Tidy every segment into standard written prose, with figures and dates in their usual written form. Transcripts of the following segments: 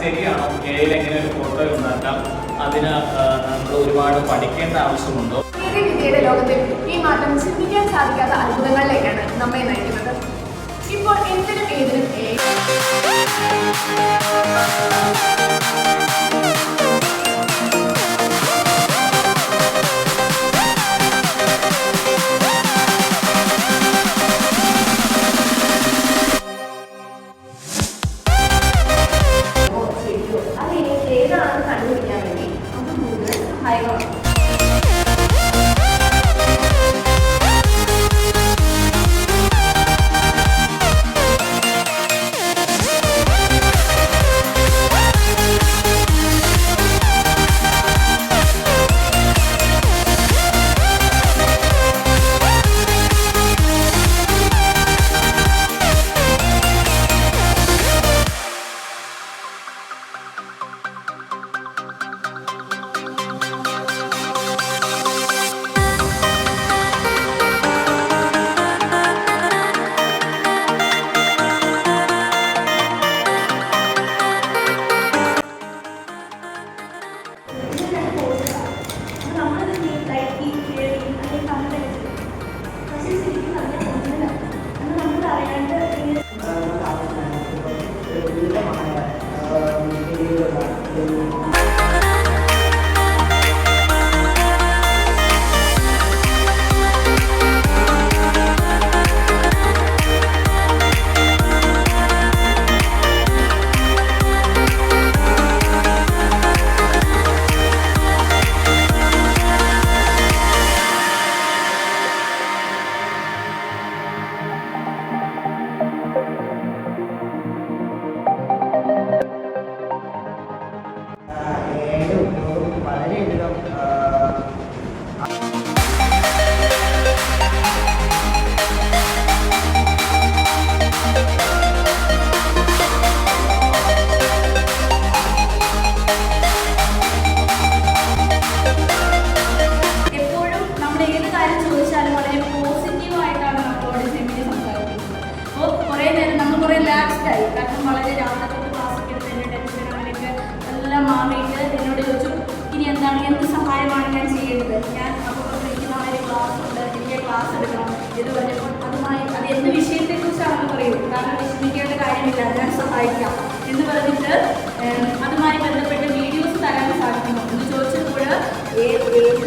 ശരിയാണോ? എയിൽ എങ്ങനെ ഒരു ഫോട്ടോ ഉണ്ടാക്കാം? അതിന് നമ്മൾ ഒരുപാട് പഠിക്കേണ്ട ആവശ്യമുണ്ടോ? വിദ്യയുടെ ലോകത്തിൽ ഈ മാറ്റം ചിന്തിക്കാൻ സാധിക്കാത്ത അത്ഭുതങ്ങളിലേക്കാണ് നമ്മെ നയിക്കുന്നത്. ഇപ്പോൾ എന്തിനും ഏതിനും ഏതാണെന്ന് കണ്ടുപിടിക്കാൻ വേണ്ടി അത് കൂടുതൽ സഹായകമാണ്. കാരണം വളരെ രാവിലെ തൊട്ട് ക്ലാസ്സൊക്കെ എടുത്ത് എൻ്റെ ടെൻഷൻ അങ്ങനെയൊക്കെ എല്ലാം മാറിയിട്ട് എന്നോട് ചോദിച്ചു ഇനി എന്ത് സഹായമാണ് ഞാൻ ചെയ്യേണ്ടത്. ഞാൻ അപ്പോൾ എനിക്ക് നാളെ ക്ലാസ് ഉണ്ട്, എനിക്ക് ക്ലാസ് എടുക്കണം ഇത് പറഞ്ഞപ്പോൾ അത് എന്ത് വിഷയത്തെക്കുറിച്ചാണെന്ന് പറയൂ, കാരണം വിഷമിക്കേണ്ട കാര്യമില്ല, ഞാൻ സഹായിക്കാം എന്ന് പറഞ്ഞിട്ട് അതുമായി ബന്ധപ്പെട്ട് വീഡിയോസ് തരാൻ സാധിക്കുമോ എന്ന് ചോദിച്ചപ്പോൾ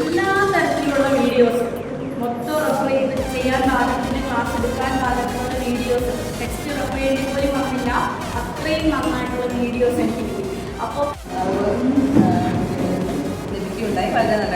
എല്ലാ തരത്തിലുള്ള വീഡിയോസ് മൊത്തം റെഫർ ചെയ്ത് ചെയ്യാൻ പാകത്തിന് ക്ലാസ് എടുക്കാൻ പാകത്തിനുള്ള വീഡിയോസ് ടെക്സ്റ്റ് റെഫർ ചെയ്യേണ്ടി പോലും വന്നില്ല, അത്രയും നന്നായിട്ടുള്ള വീഡിയോസ് എനിക്ക് കിട്ടി. അപ്പോൾ ലഭിക്കുകയുണ്ടായി. വളരെ നല്ല